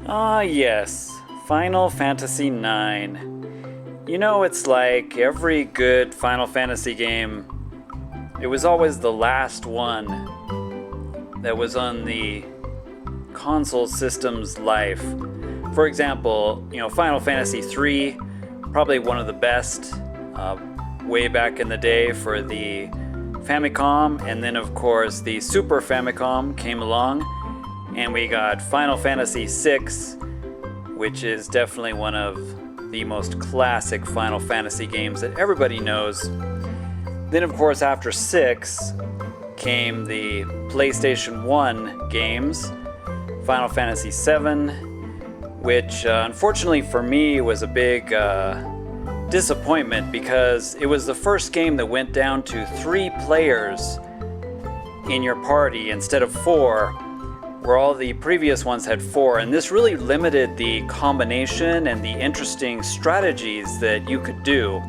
Ah, yes, Final Fantasy IX. You know, it's like every good Final Fantasy game, it was always the last one that was on the console system's life. For example, Final Fantasy III, probably one of the best way back in the day for the Famicom, and then of course the Super Famicom came along, and we got Final Fantasy VI, which is definitely one of the most classic Final Fantasy games that everybody knows. Then of course after 6 came the PlayStation 1 games, Final Fantasy VII, which unfortunately for me was a big disappointment because it was the first game that went down to 3 players in your party instead of 4, where all the previous ones had 4, and this really limited the combination and the interesting strategies that you could do.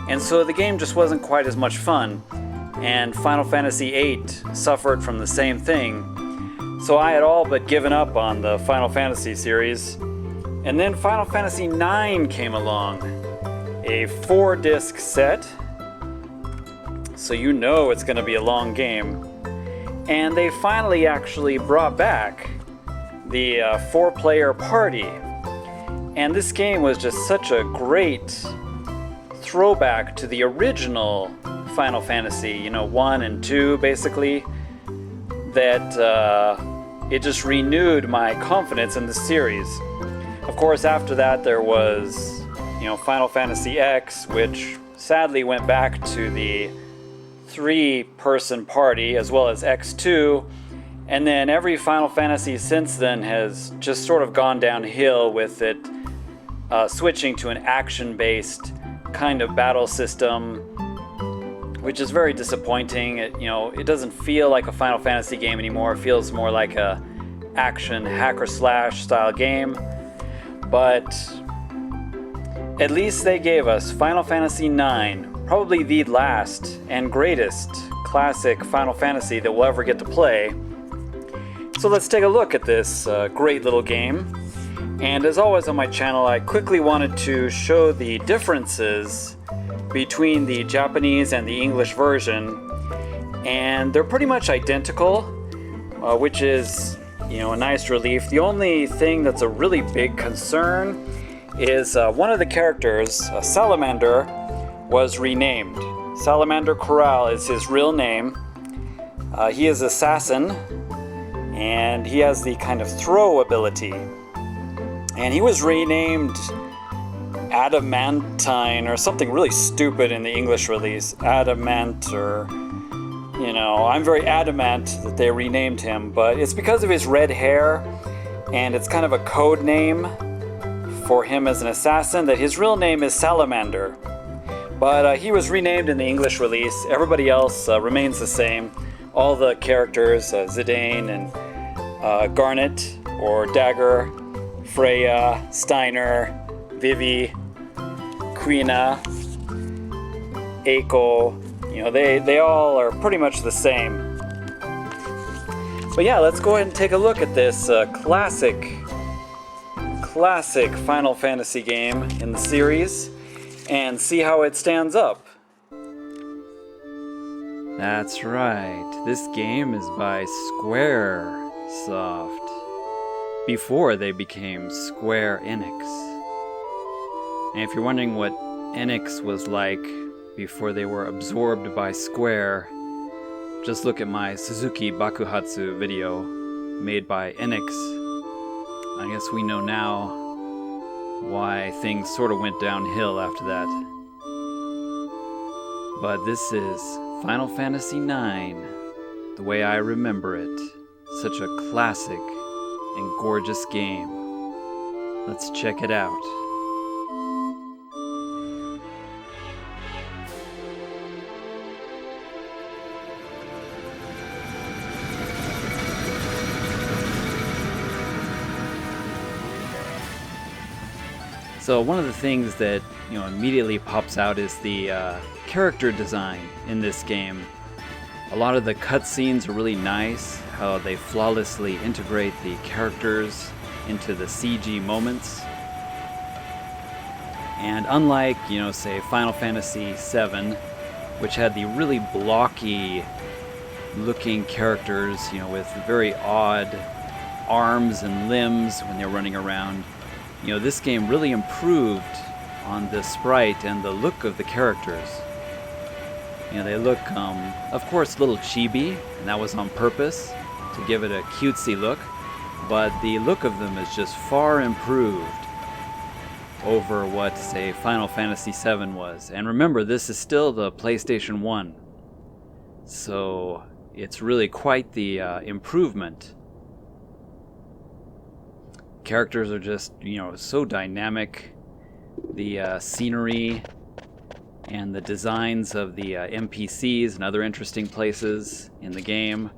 And so the game just wasn't quite as much fun, and Final Fantasy VIII suffered from the same thing. So I had all but given up on the Final Fantasy series. And then Final Fantasy IX came along, a 4-disc set, so you know it's going to be a long game. And they finally actually brought back the 4-player party. And this game was just such a great throwback to the original Final Fantasy, 1 and 2 basically, that it just renewed my confidence in the series. Of course, after that there was, Final Fantasy X, which sadly went back to the 3-person party, as well as X2, and then every Final Fantasy since then has just sort of gone downhill with it switching to an action-based kind of battle system, which is very disappointing. It doesn't feel like a Final Fantasy game anymore. It feels more like a action hack-or-slash style game. But at least they gave us Final Fantasy IX, probably the last and greatest classic Final Fantasy that we'll ever get to play. So let's take a look at this great little game. And as always on my channel, I quickly wanted to show the differences between the Japanese and the English version. And they're pretty much identical, which is a nice relief. The only thing that's a really big concern is one of the characters, Salamander, was renamed. Salamander Corral is his real name. He is assassin, and he has the kind of throw ability. And he was renamed Adamantine or something really stupid in the English release. Adamant, or I'm very adamant that they renamed him, but it's because of his red hair, and it's kind of a code name for him as an assassin, that his real name is Salamander. But he was renamed in the English release. Everybody else remains the same. All the characters, Zidane and Garnet or Dagger, Freya, Steiner, Vivi, Quina, Eiko, they all are pretty much the same. But yeah, let's go ahead and take a look at this classic Final Fantasy game in the series and see how it stands up. That's right, this game is by Squaresoft, before they became Square Enix. And if you're wondering what Enix was like before they were absorbed by Square, just look at my Suzuki Bakuhatsu video made by Enix. I guess we know now why things sort of went downhill after that. But this is Final Fantasy IX, the way I remember it. Such a classic and gorgeous game. Let's check it out. So one of the things that immediately pops out is the character design in this game. A lot of the cutscenes are really nice, how they flawlessly integrate the characters into the CG moments. And unlike, say Final Fantasy VII, which had the really blocky looking characters, with very odd arms and limbs when they're running around, this game really improved on the sprite and the look of the characters. They look, of course, a little chibi, and that was on purpose to give it a cutesy look, but the look of them is just far improved over what, say, Final Fantasy VII was. And remember, this is still the PlayStation 1, so it's really quite the improvement. Characters are just, so dynamic. The scenery and the designs of the NPCs and other interesting places in the game,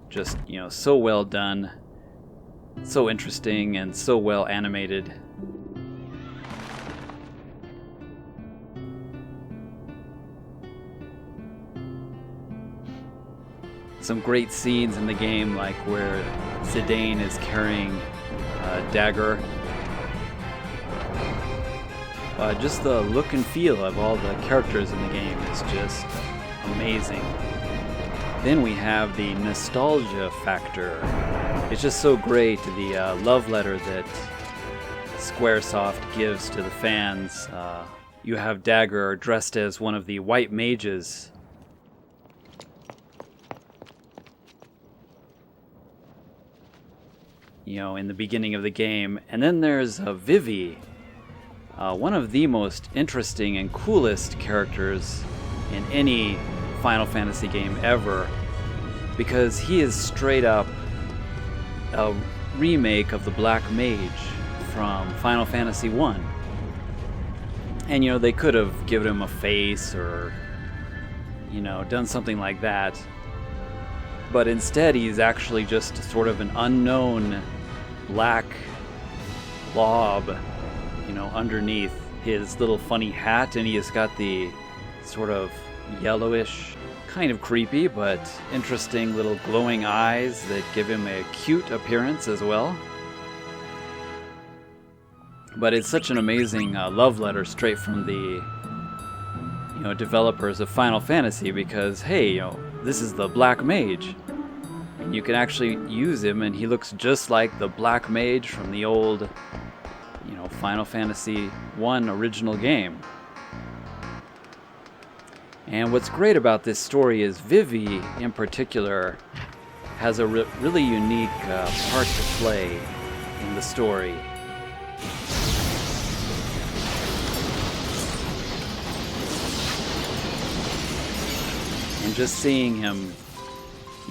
just, so well done, so interesting, and so well animated. Some great scenes in the game, like where Zidane is carrying a dagger. Just the look and feel of all the characters in the game is just amazing. Then we have the nostalgia factor. It's just so great, the love letter that Squaresoft gives to the fans. You have Dagger dressed as one of the white mages. In the beginning of the game. And then there's Vivi, one of the most interesting and coolest characters in any Final Fantasy game ever, because he is straight up a remake of the Black Mage from Final Fantasy 1. And they could have given him a face or done something like that, but instead he's actually just sort of an unknown black blob, underneath his little funny hat, and he has got the sort of yellowish, kind of creepy but interesting little glowing eyes that give him a cute appearance as well. But it's such an amazing love letter straight from the developers of Final Fantasy, because hey, this is the Black Mage. You can actually use him, and he looks just like the Black Mage from the old, Final Fantasy 1 original game. And what's great about this story is Vivi, in particular, has a really unique part to play in the story. And just seeing him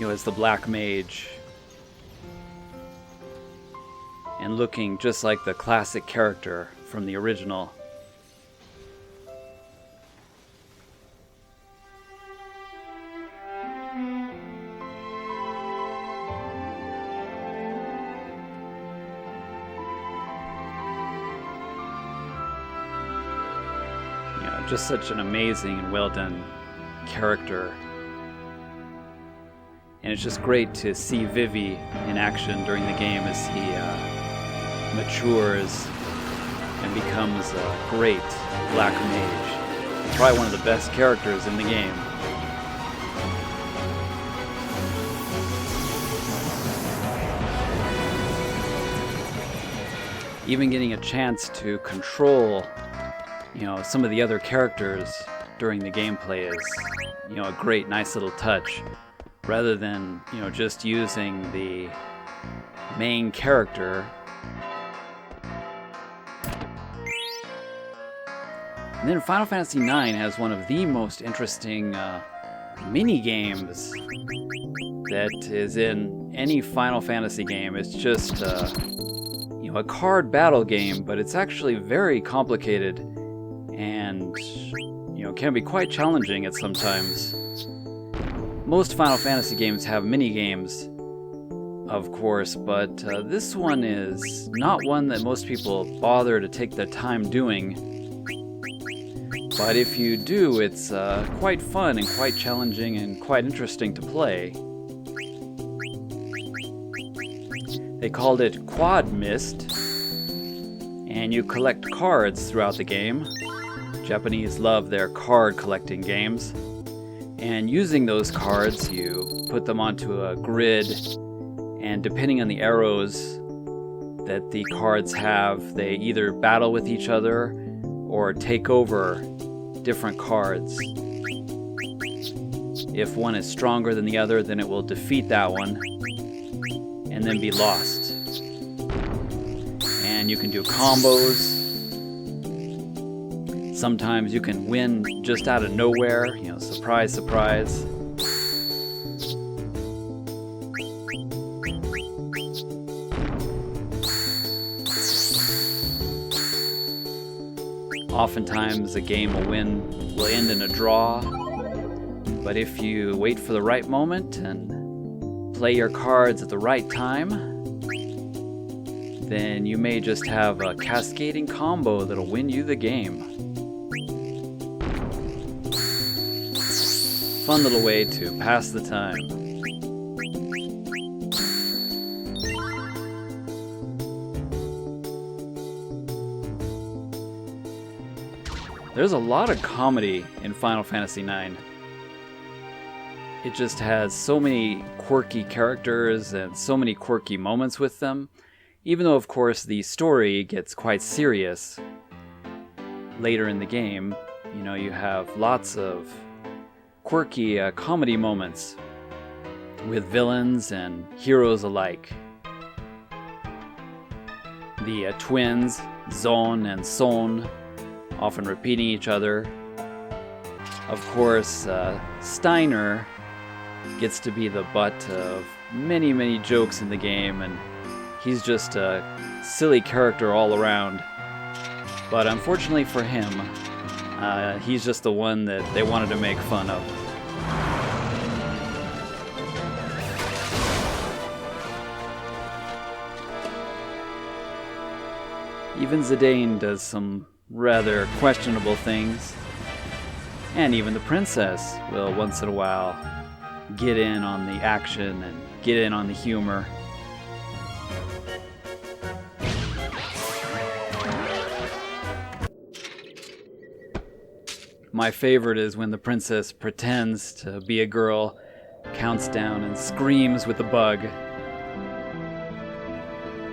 as the Black Mage, and looking just like the classic character from the original. Just such an amazing and well done character. And it's just great to see Vivi in action during the game as he matures and becomes a great Black Mage. Probably one of the best characters in the game. Even getting a chance to control, some of the other characters during the gameplay is, a great, nice little touch. Rather than, just using the main character. And then Final Fantasy IX has one of the most interesting mini-games that is in any Final Fantasy game. It's just, a card battle game, but it's actually very complicated and, can be quite challenging at sometimes. Most Final Fantasy games have mini-games, of course, but this one is not one that most people bother to take the time doing. But if you do, it's quite fun and quite challenging and quite interesting to play. They called it Quad Mist, and you collect cards throughout the game. Japanese love their card collecting games. And using those cards, you put them onto a grid, and depending on the arrows that the cards have, they either battle with each other or take over different cards. If one is stronger than the other, then it will defeat that one and then be lost. And you can do combos. Sometimes you can win just out of nowhere, surprise, surprise. Oftentimes a game will end in a draw, but if you wait for the right moment and play your cards at the right time, then you may just have a cascading combo that'll win you the game. Fun little way to pass the time. There's a lot of comedy in Final Fantasy IX. It just has so many quirky characters and so many quirky moments with them, even though of course the story gets quite serious later in the game. You have lots of quirky comedy moments with villains and heroes alike. The twins, Zon and Son, often repeating each other. Of course, Steiner gets to be the butt of many, many jokes in the game, and he's just a silly character all around. But unfortunately for him, he's just the one that they wanted to make fun of. Even Zidane does some rather questionable things, and even the princess will once in a while get in on the action and get in on the humor. My favorite is when the princess pretends to be a girl, counts down, and screams with the bug.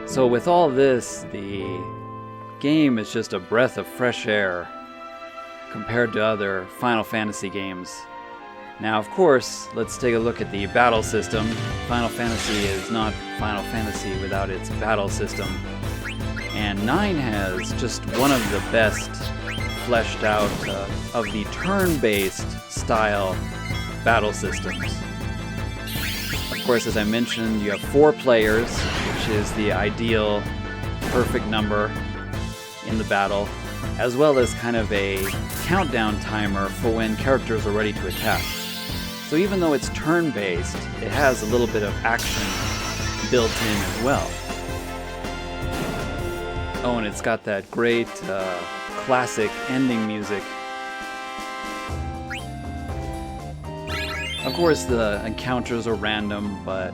So with all this, the game is just a breath of fresh air compared to other Final Fantasy games. Now, of course, let's take a look at the battle system. Final Fantasy is not Final Fantasy without its battle system. And 9 has just one of the best fleshed out of the turn-based style battle systems. Of course, as I mentioned, you have 4 players, which is the ideal, perfect number in the battle, as well as kind of a countdown timer for when characters are ready to attack. So even though it's turn-based, it has a little bit of action built in as well. Oh, and it's got that great classic ending music. Of course, the encounters are random, but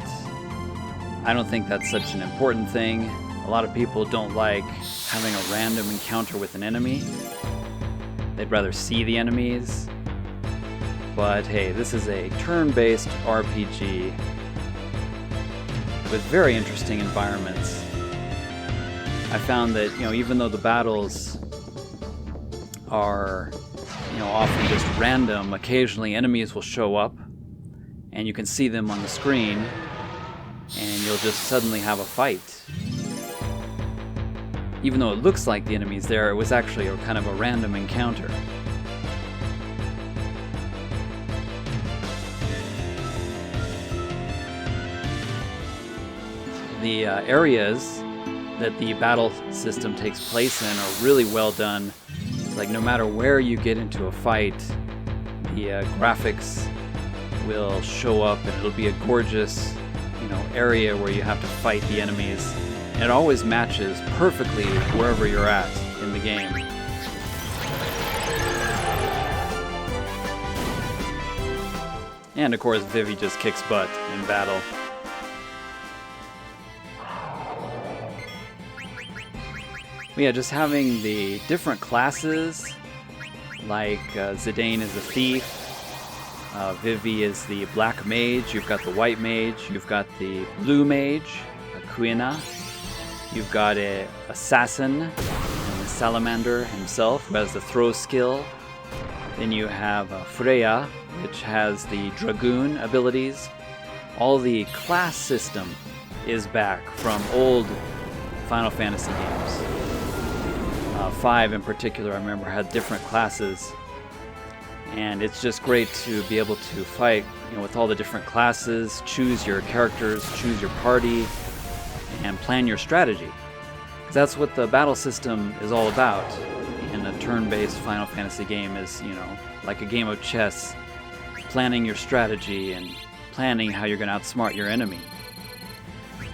I don't think that's such an important thing. A lot of people don't like having a random encounter with an enemy. They'd rather see the enemies. But hey, this is a turn-based RPG with very interesting environments. I found that, even though the battles are, often just random, occasionally enemies will show up and you can see them on the screen and you'll just suddenly have a fight. Even though it looks like the enemy's there, it was actually a kind of a random encounter. The areas that the battle system takes place in are really well done. Like, no matter where you get into a fight, the graphics will show up and it'll be a gorgeous, area where you have to fight the enemies. And it always matches perfectly wherever you're at in the game. And of course, Vivi just kicks butt in battle. But yeah, just having the different classes, like Zidane is a thief, Vivi is the black mage, you've got the white mage, you've got the blue mage, Kuina, you've got an assassin, and the salamander himself, who has the throw skill. Then you have Freya, which has the dragoon abilities. All the class system is back from old Final Fantasy games. 5 in particular, I remember, had different classes. And it's just great to be able to fight, with all the different classes, choose your characters, choose your party, and plan your strategy. 'Cause that's what the battle system is all about in a turn-based Final Fantasy game, is, like a game of chess, planning your strategy and planning how you're going to outsmart your enemy.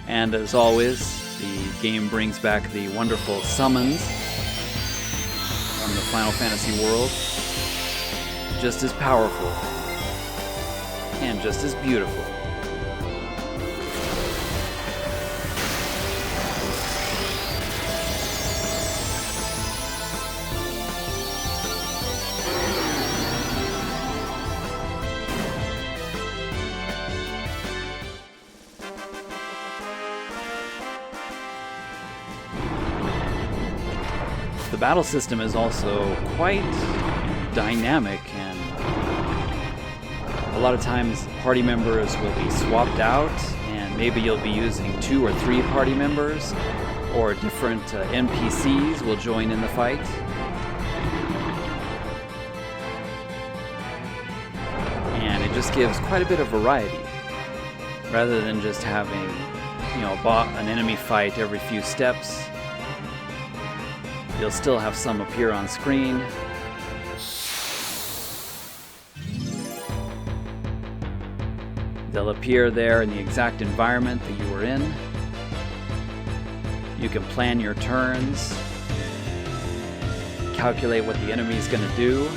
And as always, the game brings back the wonderful summons from the Final Fantasy world. Just as powerful and just as beautiful. The battle system is also quite dynamic, and a lot of times party members will be swapped out, and maybe you'll be using 2 or 3 party members, or different NPCs will join in the fight. And it just gives quite a bit of variety, rather than just having, an enemy fight every few steps. You'll still have some appear on screen. They'll appear there in the exact environment that you were in. You can plan your turns, calculate what the enemy is going to do.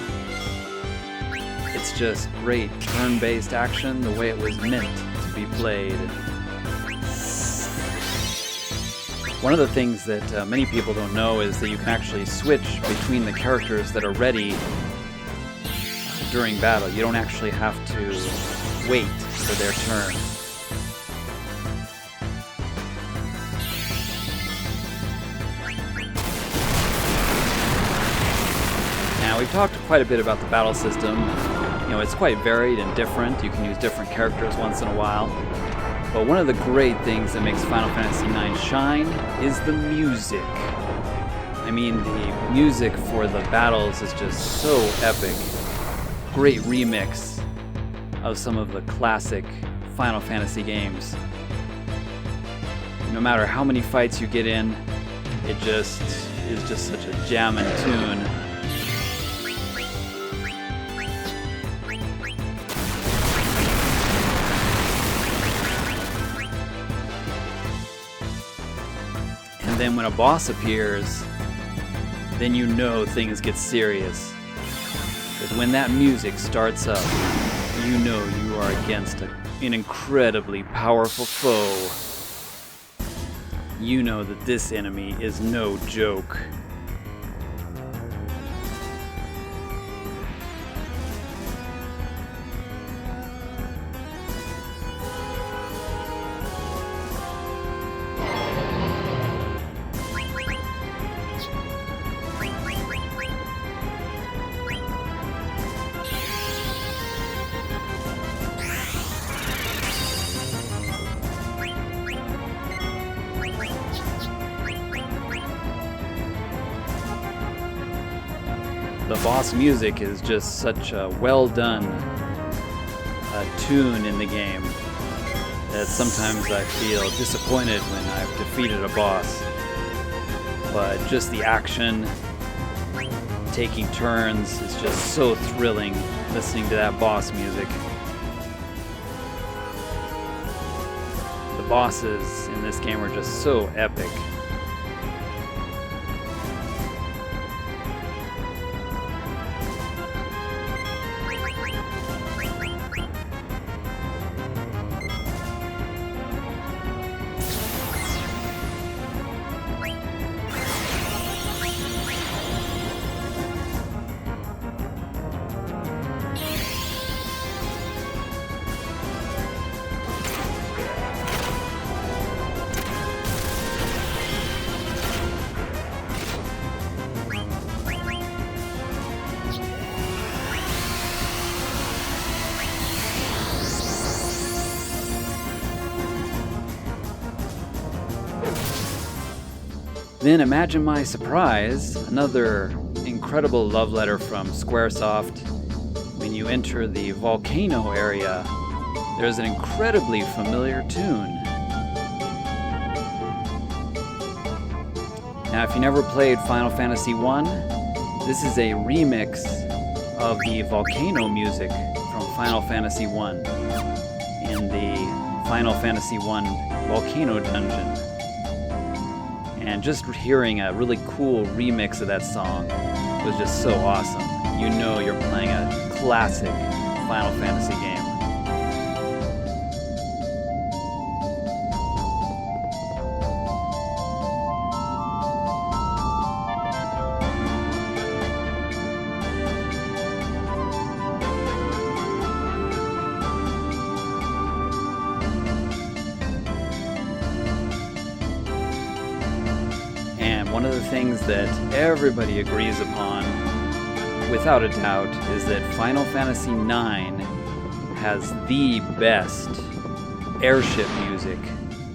It's just great turn-based action, the way it was meant to be played. One of the things that many people don't know is that you can actually switch between the characters that are ready during battle. You don't actually have to wait for their turn. Now, we've talked quite a bit about the battle system. It's quite varied and different. You can use different characters once in a while. But one of the great things that makes Final Fantasy IX shine is the music. I mean, the music for the battles is just so epic. Great remix of some of the classic Final Fantasy games. No matter how many fights you get in, it just is just such a jammin' tune. And then when a boss appears, then you know things get serious. Because when that music starts up, you know you are against an incredibly powerful foe. You know that this enemy is no joke. The boss music is just such a well done tune in the game that sometimes I feel disappointed when I've defeated a boss. But just the action, taking turns, is just so thrilling listening to that boss music. The bosses in this game are just so epic. Then imagine my surprise, another incredible love letter from Squaresoft. When you enter the volcano area, there's an incredibly familiar tune. Now, if you never played Final Fantasy I, this is a remix of the volcano music from Final Fantasy I in the Final Fantasy I Volcano Dungeon. And just hearing a really cool remix of that song was just so awesome. You know you're playing a classic Final Fantasy game. And one of the things that everybody agrees upon, without a doubt, is that Final Fantasy IX has the best airship music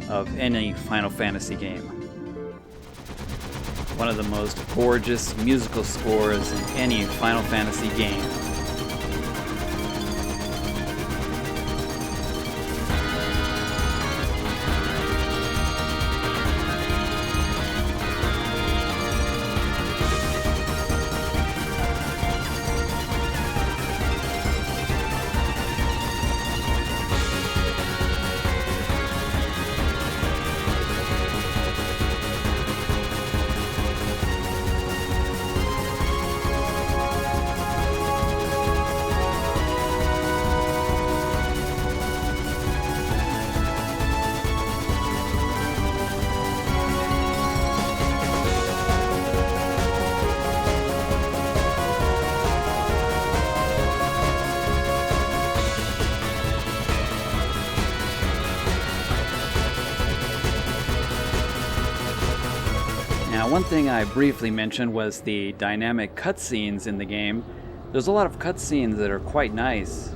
of any Final Fantasy game. One of the most gorgeous musical scores in any Final Fantasy game. Now, one thing I briefly mentioned was the dynamic cutscenes in the game. There's a lot of cutscenes that are quite nice,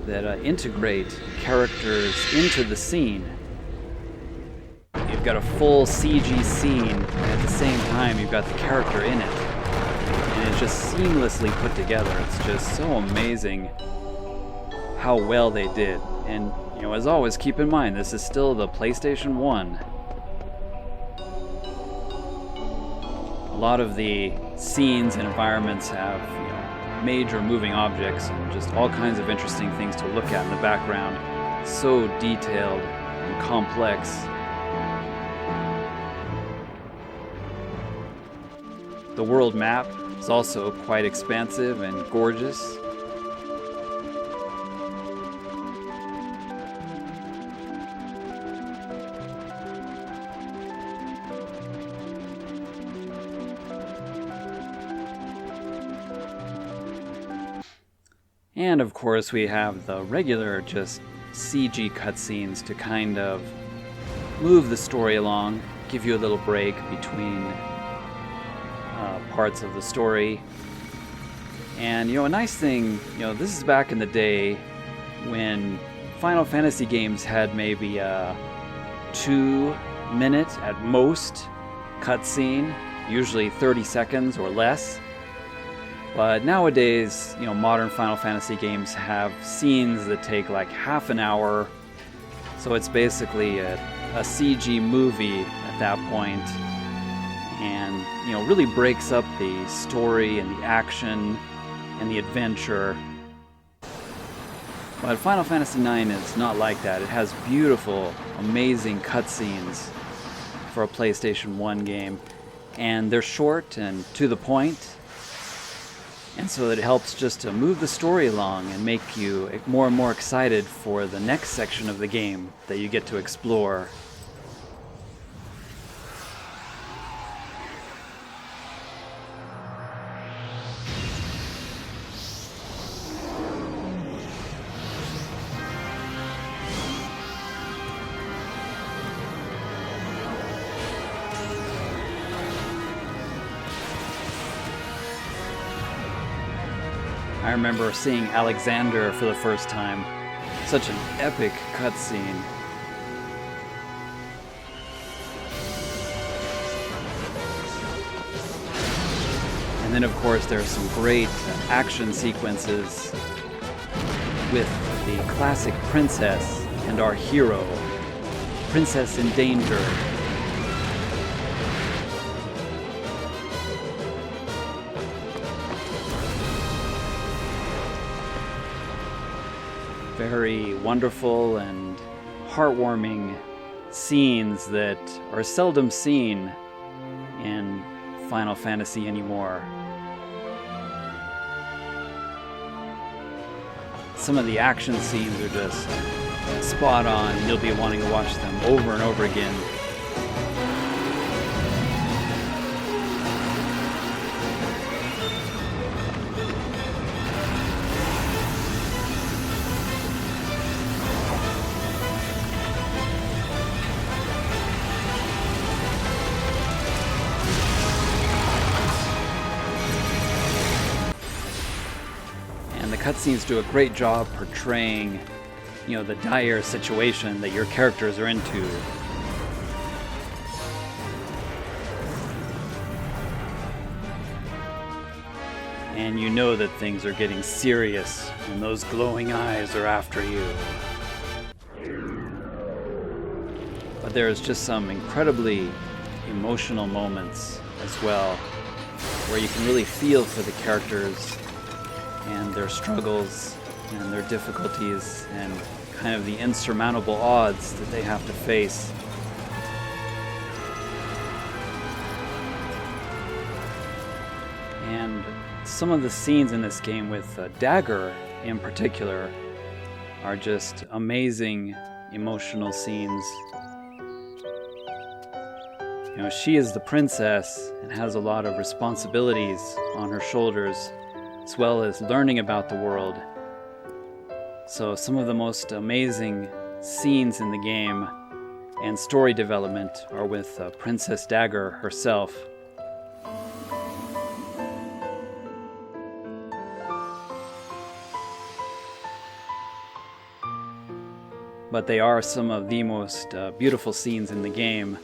that integrate characters into the scene. You've got a full CG scene, and at the same time you've got the character in it. And it's just seamlessly put together. It's just so amazing how well they did. And, as always, keep in mind, this is still the PlayStation 1. A lot of the scenes and environments have, major moving objects and just all kinds of interesting things to look at in the background. So detailed and complex. The world map is also quite expansive and gorgeous. And of course we have the regular just CG cutscenes to kind of move the story along, give you a little break between parts of the story. And a nice thing, this is back in the day when Final Fantasy games had maybe a 2-minute at most cutscene, usually 30 seconds or less. But nowadays, modern Final Fantasy games have scenes that take like half an hour. So it's basically a CG movie at that point. And, really breaks up the story and the action and the adventure. But Final Fantasy IX is not like that. It has beautiful, amazing cutscenes for a PlayStation 1 game. And they're short and to the point. And so it helps just to move the story along and make you more and more excited for the next section of the game that you get to explore. I remember seeing Alexander for the first time. Such an epic cutscene. And then of course there are some great action sequences with the classic princess and our hero, Princess in Danger. Very wonderful and heartwarming scenes that are seldom seen in Final Fantasy anymore. Some of the action scenes are just spot on. You'll be wanting to watch them over and over again. Cutscenes do a great job portraying, the dire situation that your characters are into. And you know that things are getting serious when those glowing eyes are after you. But there's just some incredibly emotional moments as well, where you can really feel for the characters and their struggles and their difficulties and kind of the insurmountable odds that they have to face. And some of the scenes in this game with Dagger in particular are just amazing emotional scenes. She is the princess and has a lot of responsibilities on her shoulders, as well as learning about the world. So some of the most amazing scenes in the game and story development are with Princess Dagger herself. But they are some of the most beautiful scenes in the game,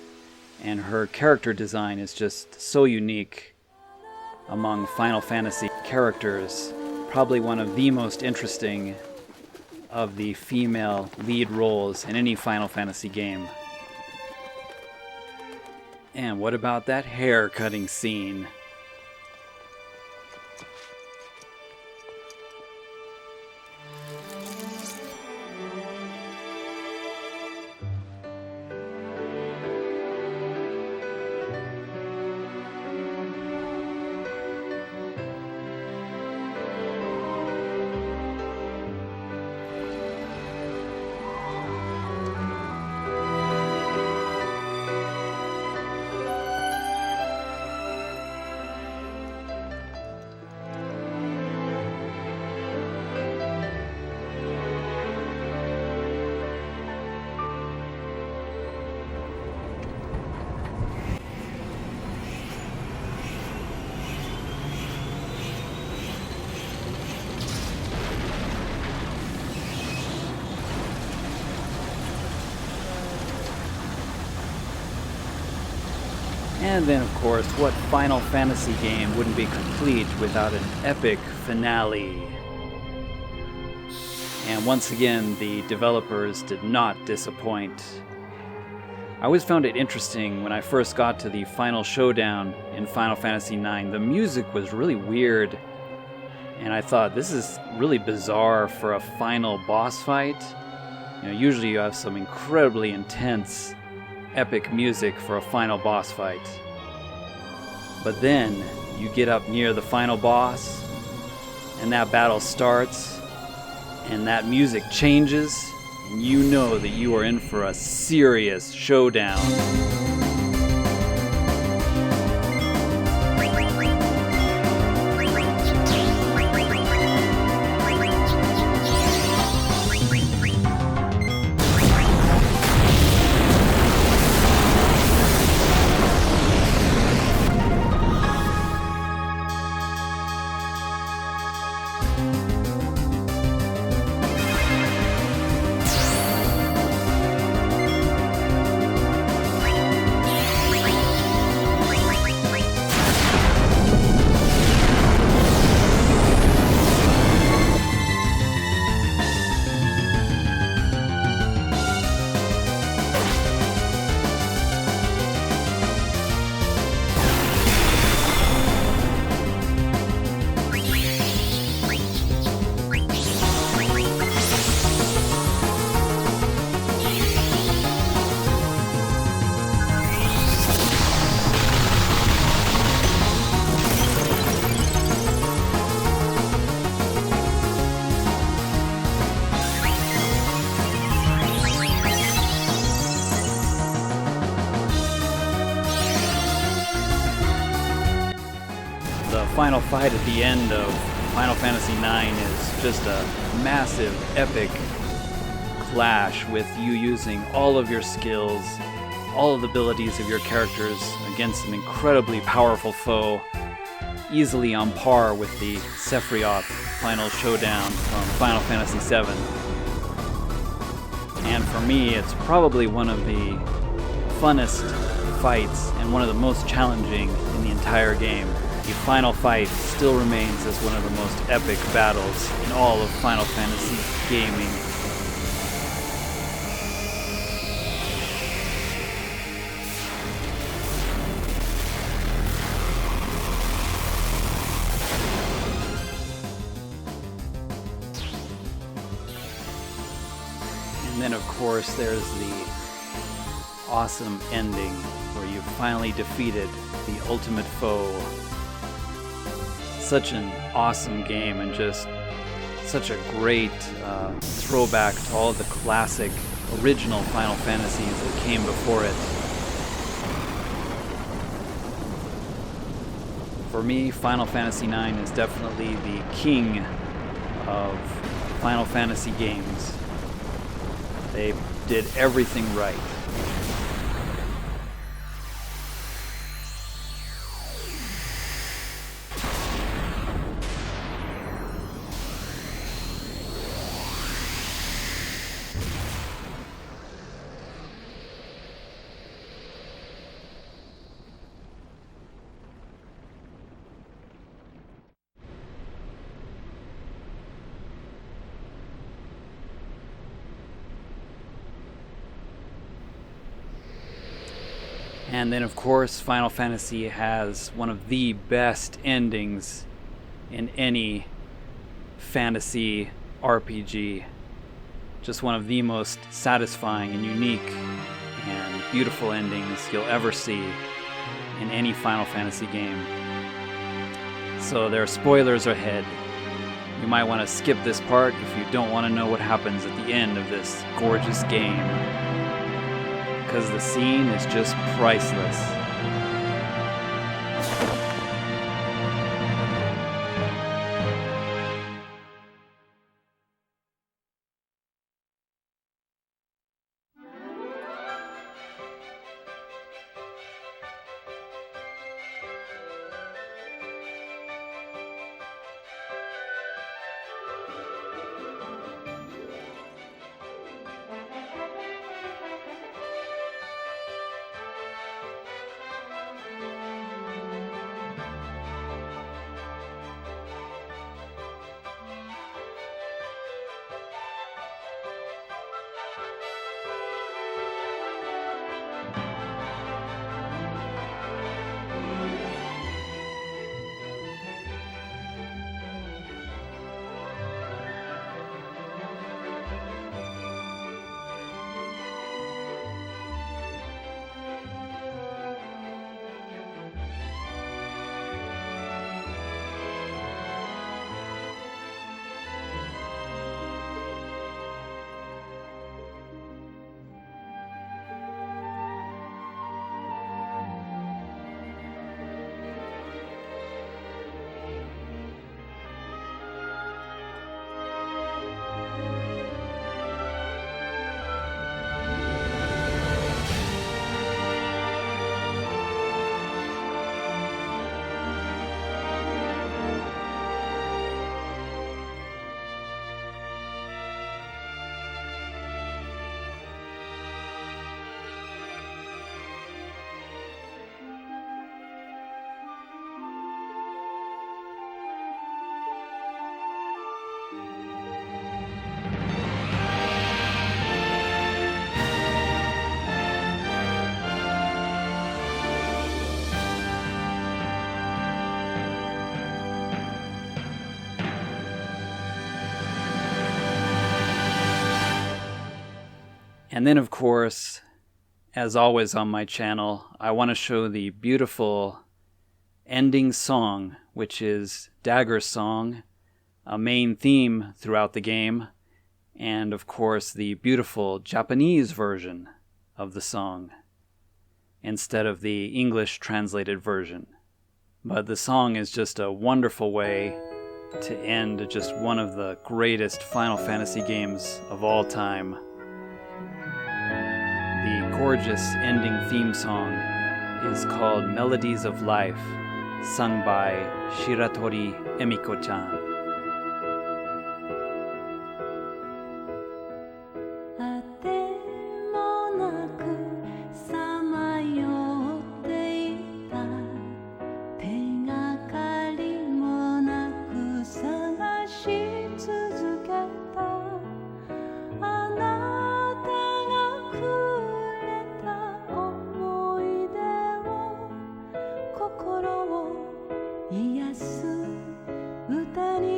and her character design is just so unique among Final Fantasy characters. Probably one of the most interesting of the female lead roles in any Final Fantasy game. And what about that hair cutting scene? And then, of course, what Final Fantasy game wouldn't be complete without an epic finale? And once again, the developers did not disappoint. I always found it interesting when I first got to the final showdown in Final Fantasy IX. The music was really weird, and I thought, this is really bizarre for a final boss fight. Usually you have some incredibly intense epic music for a final boss fight. But then you get up near the final boss and that battle starts and that music changes and you know that you are in for a serious showdown. final fight at the end of Final Fantasy IX is just a massive, epic clash with you using all of your skills, all of the abilities of your characters against an incredibly powerful foe, easily on par with the Sephiroth final showdown from Final Fantasy VII. And for me, it's probably one of the funnest fights and one of the most challenging in the entire game. The final fight still remains as one of the most epic battles in all of Final Fantasy gaming. And then of course there's the awesome ending where you finally defeated the ultimate foe. Such an awesome game and just such a great throwback to all of the classic original Final Fantasies that came before it. For me, Final Fantasy IX is definitely the king of Final Fantasy games. They did everything right. And then of course Final Fantasy has one of the best endings in any fantasy RPG. Just one of the most satisfying and unique and beautiful endings you'll ever see in any Final Fantasy game. So there are spoilers ahead. You might want to skip this part if you don't want to know what happens at the end of this gorgeous game, because the scene is just priceless. And then, of course, as always on my channel, I want to show the beautiful ending song, which is Dagger's song, a main theme throughout the game, and of course the beautiful Japanese version of the song, instead of the English translated version. But the song is just a wonderful way to end just one of the greatest Final Fantasy games of all time. The gorgeous ending theme song is called Melodies of Life, sung by Shiratori Emiko-chan. あてもなくさまよっていた手がかりもなく探し続けたあなたがくれた思い出を心を癒す歌に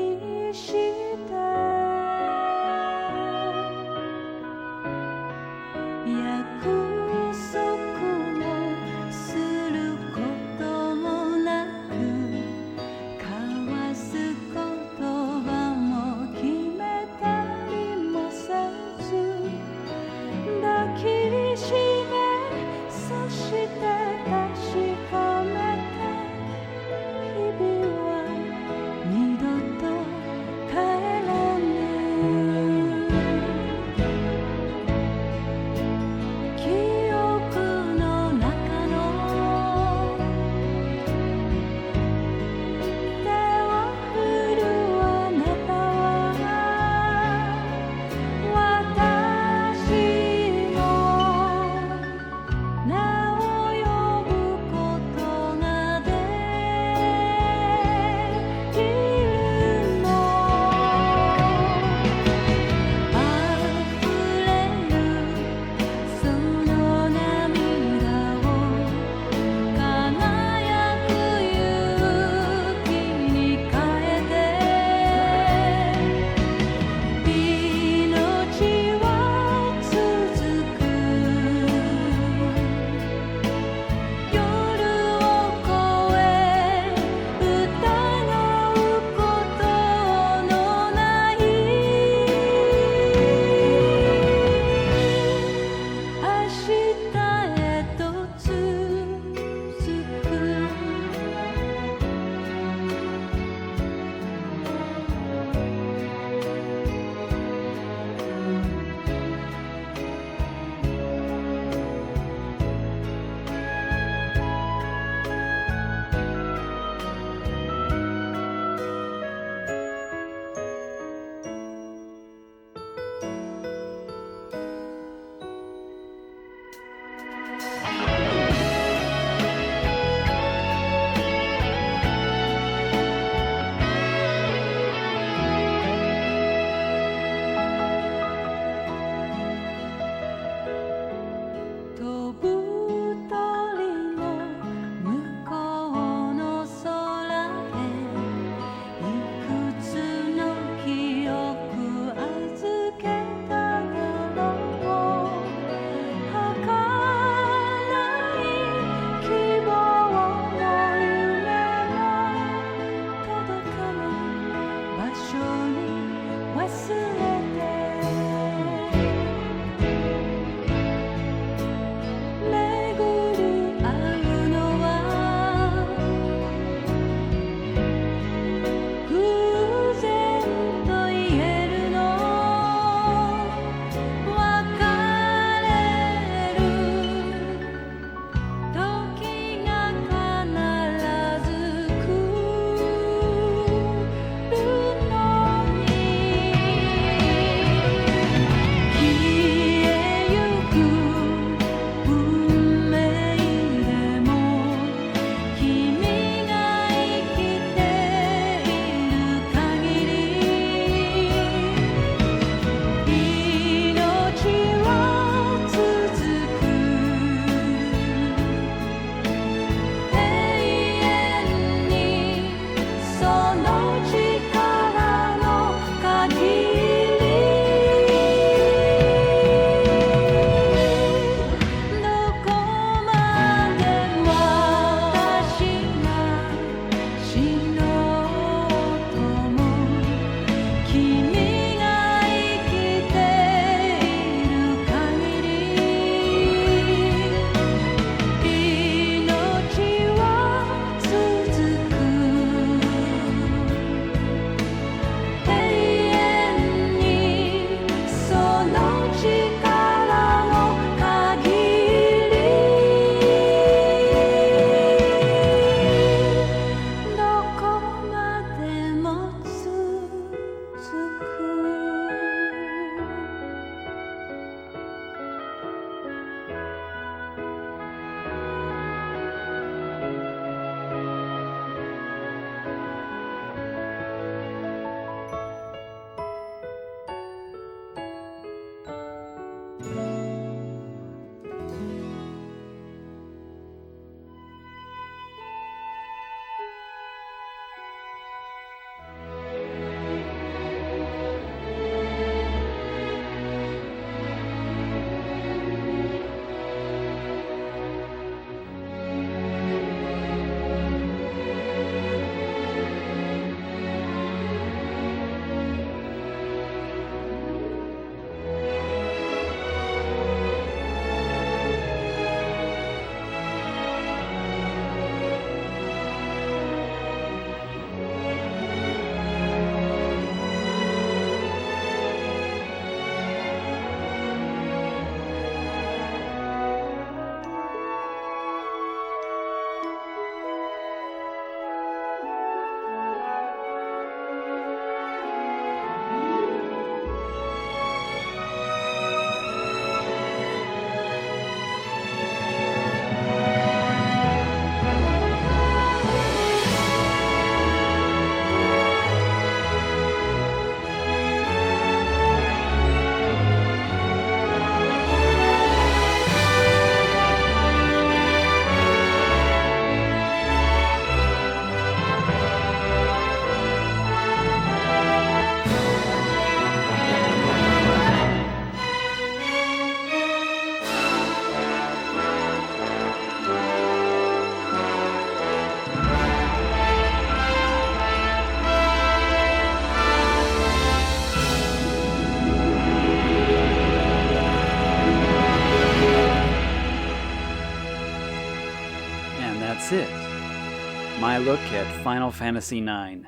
my look at Final Fantasy IX.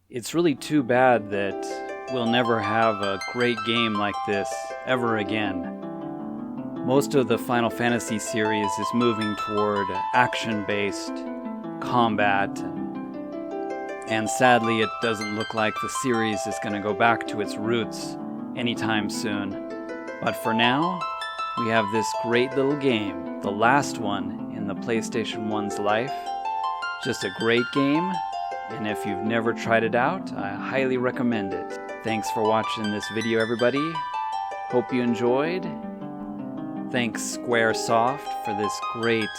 It's really too bad that we'll never have a great game like this ever again. Most of the Final Fantasy series is moving toward action-based combat, and sadly it doesn't look like the series is going to go back to its roots anytime soon. But for now, we have this great little game, the last one in the PlayStation 1's life. Just a great game, and if you've never tried it out, I highly recommend it. Thanks for watching this video, everybody. Hope you enjoyed. Thanks Squaresoft for this great,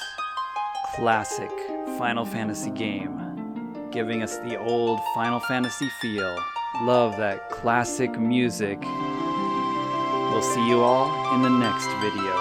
classic Final Fantasy game, giving us the old Final Fantasy feel. Love that classic music. We'll see you all in the next video.